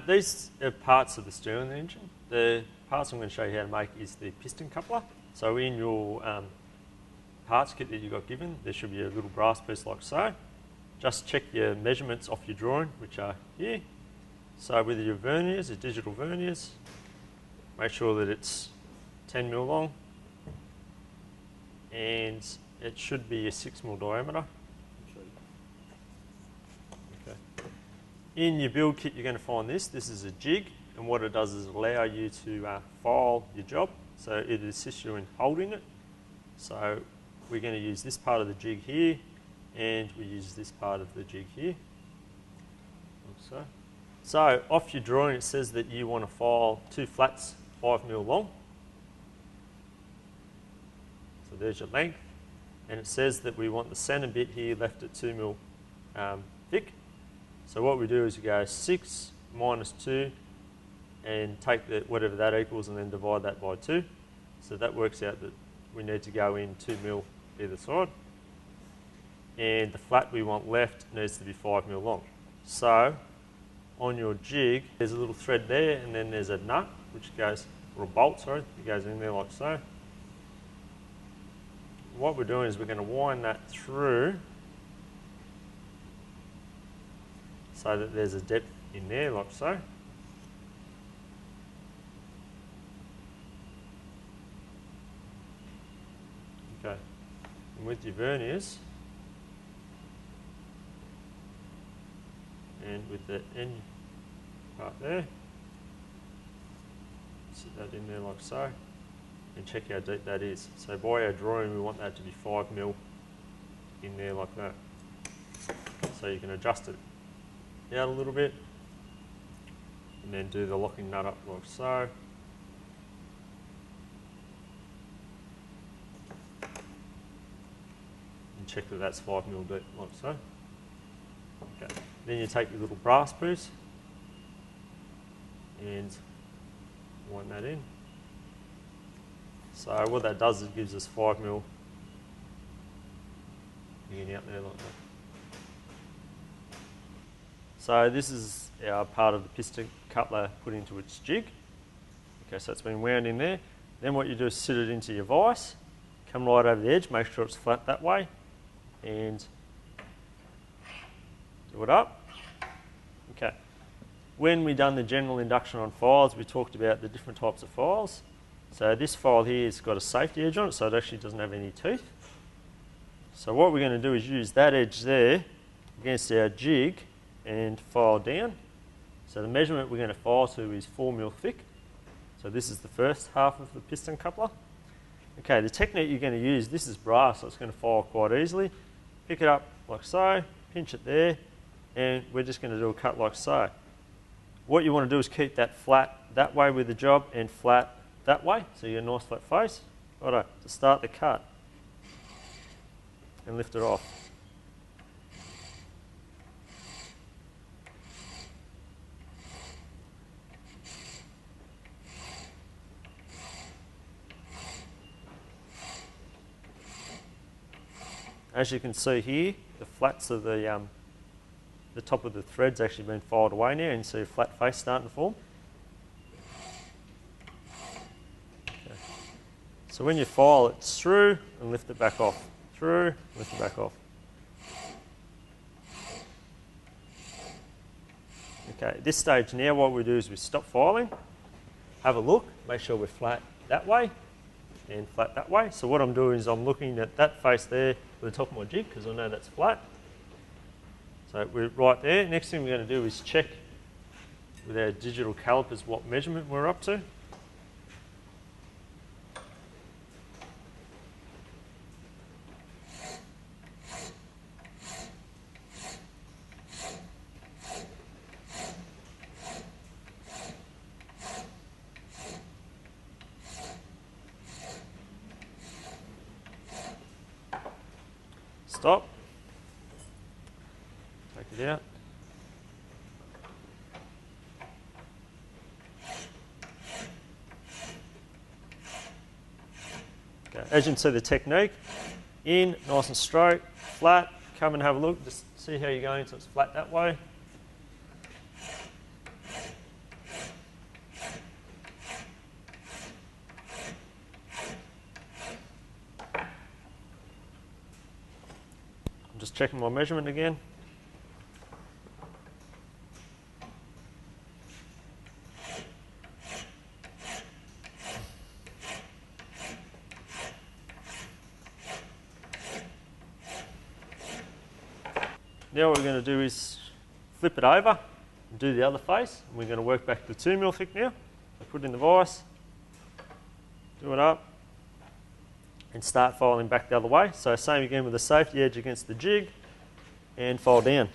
These are parts of the Stirling engine. The parts I'm going to show you how to make is the piston coupler. So in your parts kit that you got given, there should be a little brass piece like so. Just check your measurements off your drawing, which are here. So with your verniers, your digital verniers, make sure that it's 10 mil long, and it should be a 6 mil diameter. Okay. In your build kit, you're going to find this. This is a jig, and what it does is allow you to file your job. So it assists you in holding it. So we're going to use this part of the jig here, and we use this part of the jig here. Like so off your drawing, it says that you want to file 2 flats 5 mil long. So there's your length. And it says that we want the centre bit here left at 2 mil thick. So what we do is we go 6 minus 2 and take whatever that equals and then divide that by 2. So that works out that we need to go in 2 mil either side. And the flat we want left needs to be 5 mil long. So on your jig, there's a little thread there, and then there's a nut, which goes, or a bolt, sorry, it goes in there like so. What we're doing is we're going to wind that through so that there's a depth in there like so. Okay, and with your verniers, and with the end part there, sit that in there like so, and check how deep that is. So by our drawing, we want that to be 5 mil in there like that. So you can adjust it out a little bit, and then do the locking nut up like so. And check that that's 5 mil deep like so. Okay. Then you take your little brass piece and wind that in. So what that does is it gives us 5 mil in out there like that. So this is our part of the piston coupler put into its jig. Okay, so it's been wound in there. Then what you do is sit it into your vise, come right over the edge, make sure it's flat that way, and do it up. Okay. When we done the general induction on files, we talked about the different types of files. So this file here has got a safety edge on it, so it actually doesn't have any teeth. So what we're going to do is use that edge there against our jig and file down. So the measurement we're going to file to is 4 mil thick. So this is the first half of the piston coupler. Okay, the technique you're going to use, this is brass, so it's going to file quite easily. Pick it up like so, pinch it there, and we're just going to do a cut like so. What you want to do is keep that flat that way with the job and flat that way, so you get a nice flat face. Righto, to start the cut, and lift it off. As you can see here, the flats of the top of the thread's actually been filed away now, and you see a flat face starting to form. Okay. So when you file it through and lift it back off, through, lift it back off. Okay, at this stage now what we do is we stop filing, have a look, make sure we're flat that way and flat that way. So what I'm doing is I'm looking at that face there with the top of my jig because I know that's flat. So we're right there. Next thing we're going to do is check with our digital calipers what measurement we're up to. Stop. Take it out. Okay. As you can see the technique, in, nice and straight, flat, come and have a look, just see how you're going so it's flat that way. checking my measurement again. Now what we're going to do is flip it over and do the other face. And we're going to work back to 2mm thick now. So put it in the vise, do it up, and start filing back the other way. So same again with the safety edge against the jig, and file down.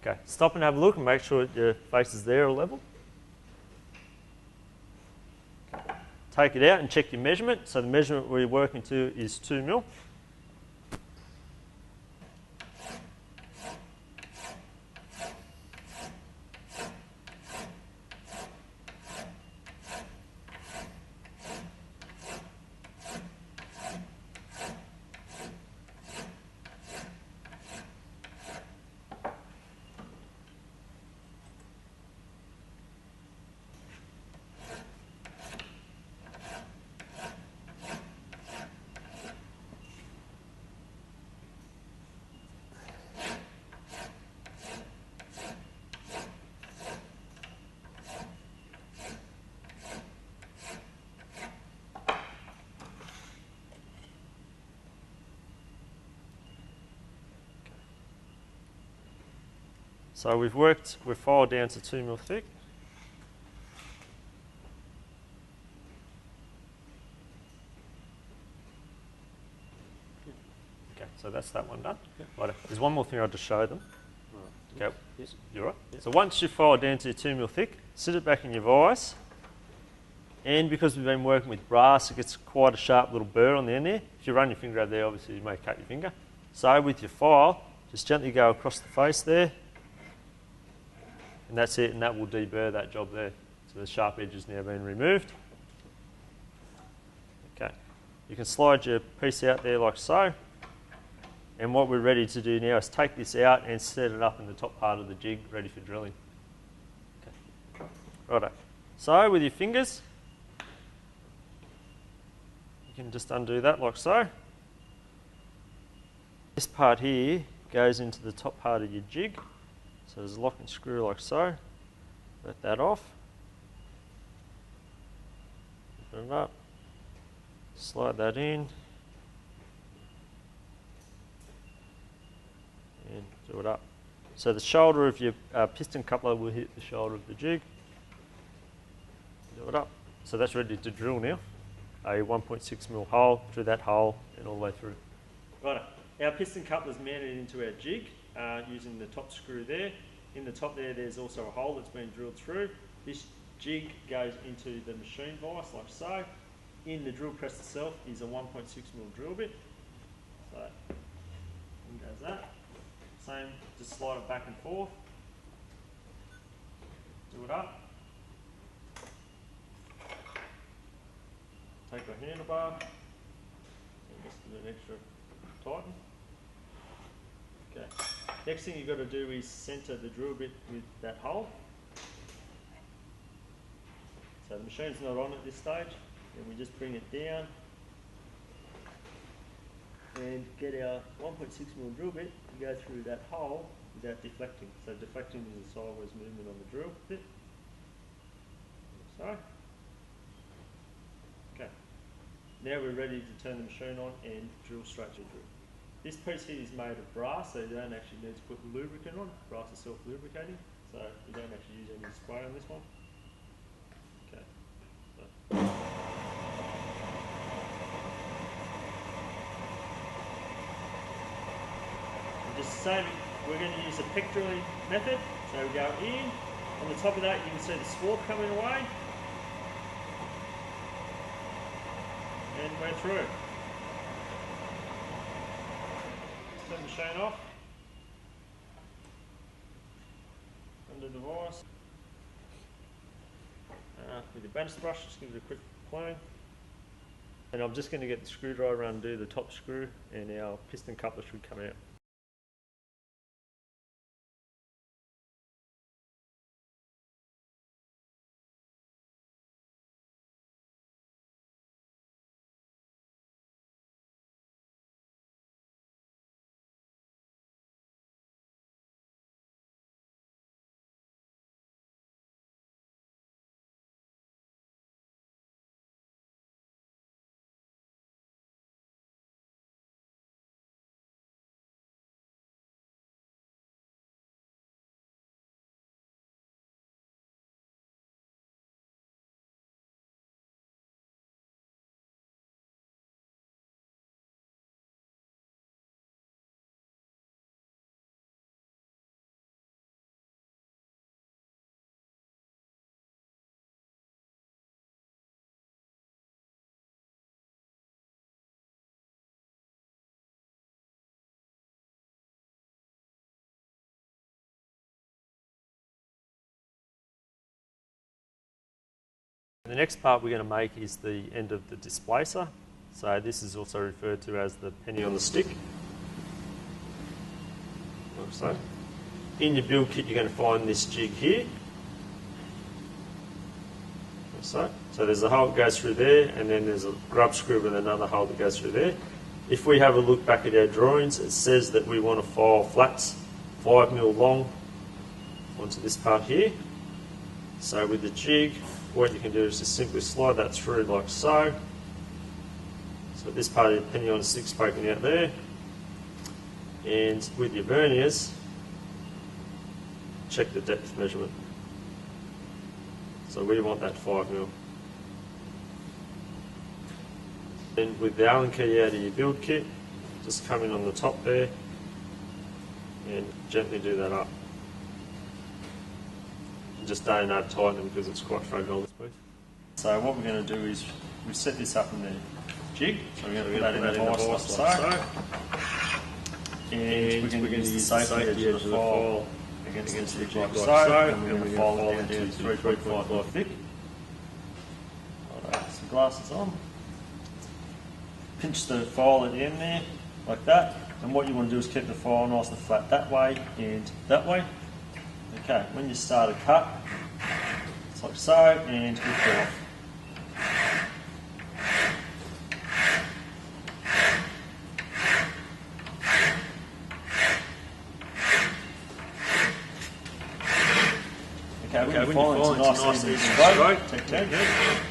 Okay, stop and have a look and make sure your face is there or level. Take it out and check your measurement. So the measurement we're working to is 2mm. So we've filed down to 2mm thick. Okay, so that's that one done. Yep. Right, there's one more thing I'll just show them. Right. Okay, Yes. you're right. Yep. So once you've filed down to 2mm thick, sit it back in your vise. And because we've been working with brass, it gets quite a sharp little burr on the end there. If you run your finger over there, obviously you may cut your finger. So with your file, just gently go across the face there. And that's it, and that will deburr that job there. So the sharp edge has now been removed. Okay, you can slide your piece out there like so. And what we're ready to do now is take this out and set it up in the top part of the jig, ready for drilling. Okay. Righto. So with your fingers, you can just undo that like so. This part here goes into the top part of your jig. So there's a lock and screw like so. Let that off. Open it up. Slide that in. And do it up. So the shoulder of your piston coupler will hit the shoulder of the jig. Do it up. So that's ready to drill now. A 1.6mm hole through that hole and all the way through. Right, our piston coupler is mounted into our jig using the top screw there. In the top there's also a hole that's been drilled through. This jig goes into the machine vise like so. In the drill press itself is a 1.6mm drill bit. So in goes that. Same, just slide it back and forth. Do it up. Take a handlebar and just do an extra tighten. Okay. Next thing you've got to do is centre the drill bit with that hole. So the machine's not on at this stage, and we just bring it down and get our 1.6mm drill bit to go through that hole without deflecting. So deflecting is a sideways movement on the drill bit. So. Okay. Now we're ready to turn the machine on and drill straight to drill. This piece here is made of brass, so you don't actually need to put lubricant on. Brass is self-lubricating, so you don't actually use any spray on this one. Okay. So. And just the same, we're going to use the pick drilling method. So we go in. On the top of that, you can see the swarf coming away. And we're through. Turn the machine off. Under the vise. With your bench brush, just give it a quick clean. And I'm just going to get the screwdriver and undo the top screw, and our piston coupler should come out. The next part we're going to make is the end of the displacer. So this is also referred to as the penny on the stick. So in your build kit you're going to find this jig here. So there's a hole that goes through there, and then there's a grub screw with another hole that goes through there. If we have a look back at our drawings, it says that we want to file flats 5mm long onto this part here. So with the jig, what you can do is just simply slide that through like so. So this part of the penny on the stick's poking out there. And with your verniers, check the depth measurement. So we want that 5mm. Then with the Allen key out of your build kit, just come in on the top there and gently do that up. Just don't tighten them because it's quite fragile, this piece. So what we're going to do is we set this up in the jig. So we're going to put that in the vise like so. And we're going to use the safety edge of the file against the jig like so. And we're going to file it down to 3.5 thick. Alright, some glasses on. Pinch the file at the end there, like that. And what you want to do is keep the file nice and flat that way and that way. Okay, when you start a cut, it's like so, and lift it off. Okay, when you find it's nice and straight, take 10.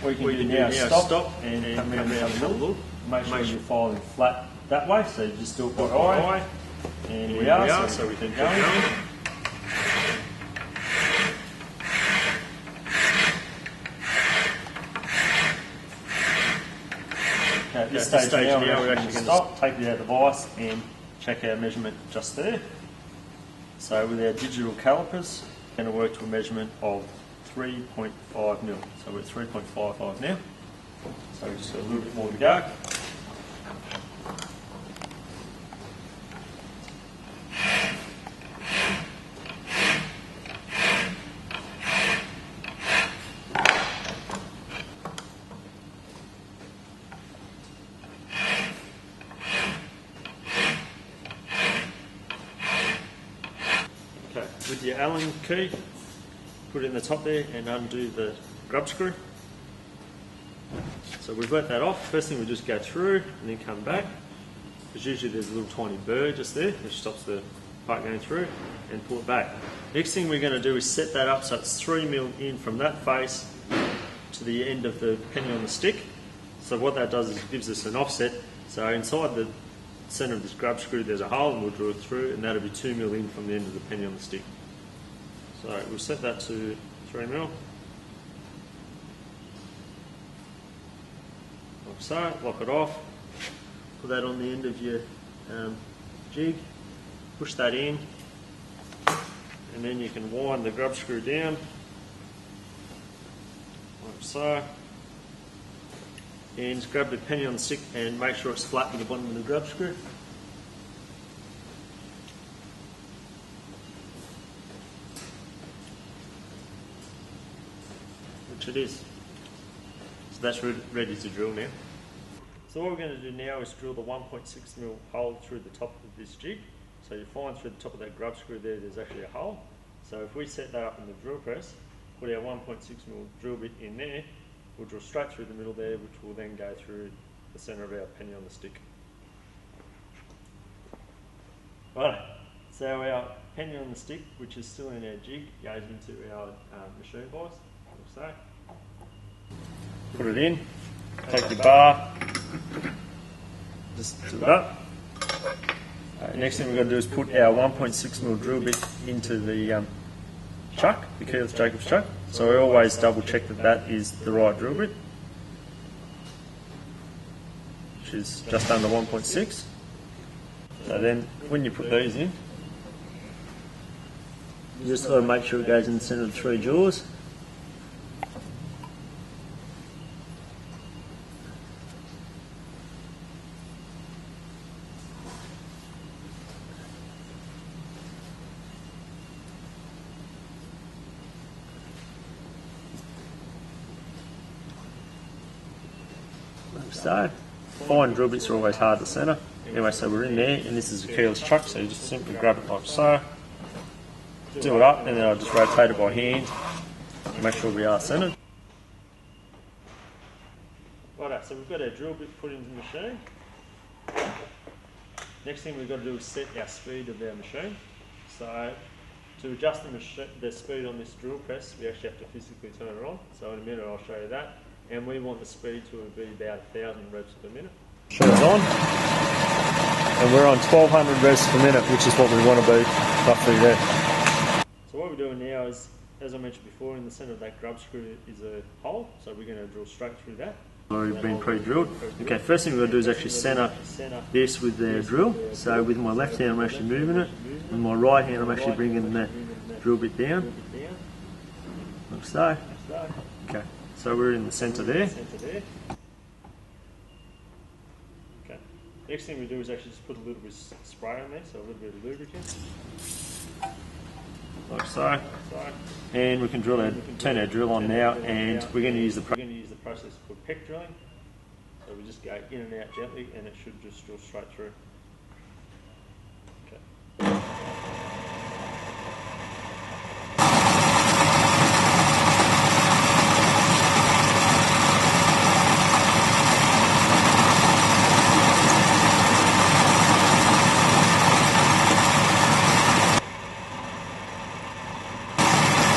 What you can do now is stop and come down a little. Make sure you're filing flat that way, so you just do it quite high. And we are, so we keep going. Okay, at this stage now we're actually going to stop, take it out of the vise and check our measurement just there. So with our digital calipers, we're going to work to a measurement of 3.5mm. So we're at 3.55 now. So we've just got a little bit more to go. Okay, with your Allen key, put it in the top there and undo the grub screw. So we've let that off. First thing we just go through and then come back, because usually there's a little tiny burr just there which stops the part going through, and pull it back. Next thing we're going to do is set that up so it's 3mm in from that face to the end of the penny on the stick. So what that does is it gives us an offset. So inside the centre of this grub screw there's a hole, and we'll drill it through, and that'll be 2mm in from the end of the penny on the stick. So we'll set that to 3mm. Like so, lock it off, put that on the end of your jig, push that in, and then you can wind the grub screw down, like so. And just grab the penny on the stick and make sure it's flat with the bottom of the grub screw. Which it is. So that's ready to drill now. So what we're going to do now is drill the 1.6mm hole through the top of this jig. So you find through the top of that grub screw there's actually a hole. So if we set that up in the drill press, put our 1.6mm drill bit in there, we'll drill straight through the middle there, which will then go through the centre of our penny on the stick. Right, so our penny on the stick, which is still in our jig, goes into our machine vise, like so. Put it in, take your bar, just do it up. Next thing we've got to do is put our 1.6mm drill bit into the chuck, the Keyless Jacobs chuck. So we always double check that that is the right drill bit, which is just under 1.6. So then when you put these in, you just got to make sure it goes in the centre of the 3 jaws. Like so. Fine drill bits are always hard to centre. Anyway, so we're in there, and this is a keyless chuck, so you just simply grab it like so, do it up, and then I'll just rotate it by hand, make sure we are centred. Righto, so we've got our drill bit put into the machine. Next thing we've got to do is set our speed of our machine. So to adjust the speed on this drill press, we actually have to physically turn it on. So in a minute I'll show you that. And we want the speed to be about 1,000 revs per minute. Sure, it's on. And we're on 1,200 revs per minute, which is what we want to be roughly there. So what we're doing now is, as I mentioned before, in the centre of that grub screw is a hole. So we're going to drill straight through that. Already been pre-drilled. Okay, first thing we're going to do is actually centre this with the drill. So with my left hand I'm actually moving it, with my right hand I'm actually bringing the drill bit down, like so. Okay, so we're in the centre there. Okay, next thing we do is actually just put a little bit of spray on there, so a little bit of lubricant. Like so. And we can turn our drill on now, and we're going to use the process called peck drilling. So we just go in and out gently, and it should just drill straight through. Okay.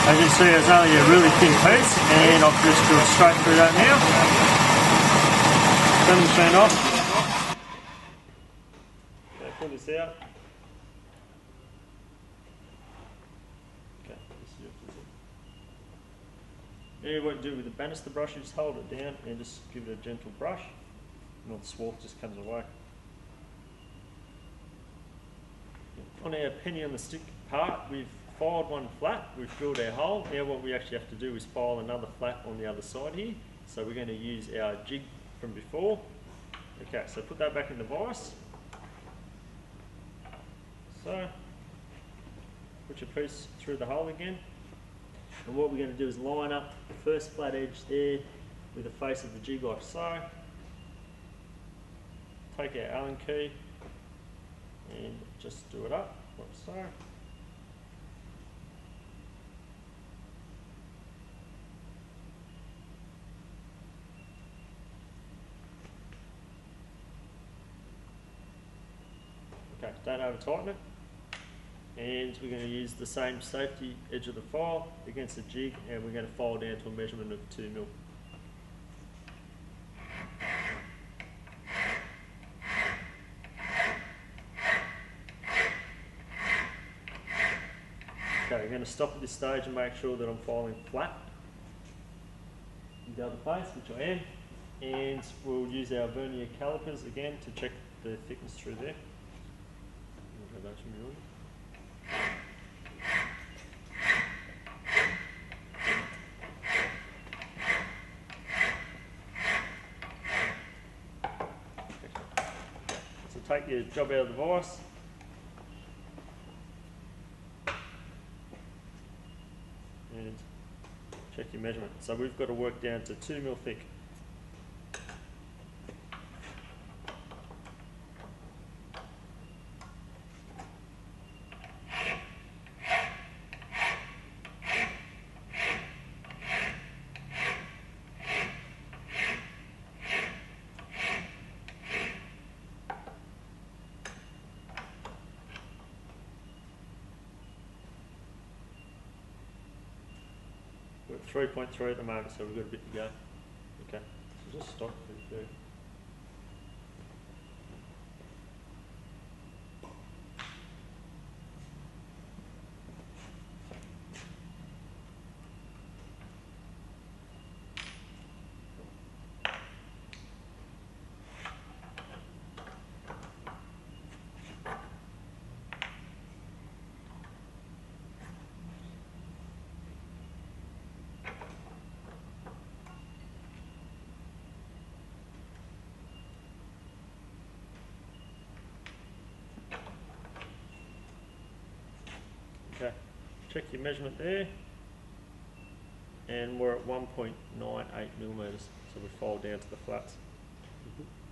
As you can see, there's only a really thin piece, and I've just drilled straight through that now. Turn the machine off. Okay, pull this out. Okay, this is your what you do with the banister brush, you just hold it down and just give it a gentle brush, and all the swarf just comes away. On our penny on the stick part, we've filed one flat, we've drilled our hole. Now what we actually have to do is file another flat on the other side here. So we're going to use our jig from before. Okay, so put that back in the vise. So, put your piece through the hole again. And what we're going to do is line up the first flat edge there with the face of the jig like so. Take our Allen key and just do it up like so. Okay, don't over tighten it. And we're going to use the same safety edge of the file against the jig, and we're going to file down to a measurement of 2 mil. Okay, we're going to stop at this stage and make sure that I'm filing flat in the other place, which I am. And we'll use our vernier calipers again to check the thickness through there. So take your job out of the vise. And check your measurement. So we've got to work down to 2 mil thick. We're at 3.3 at the moment, so we've got a bit to go. Okay, so just stop for the Okay, check your measurement there, and we're at 1.98 millimetres, so we fold down to the flats.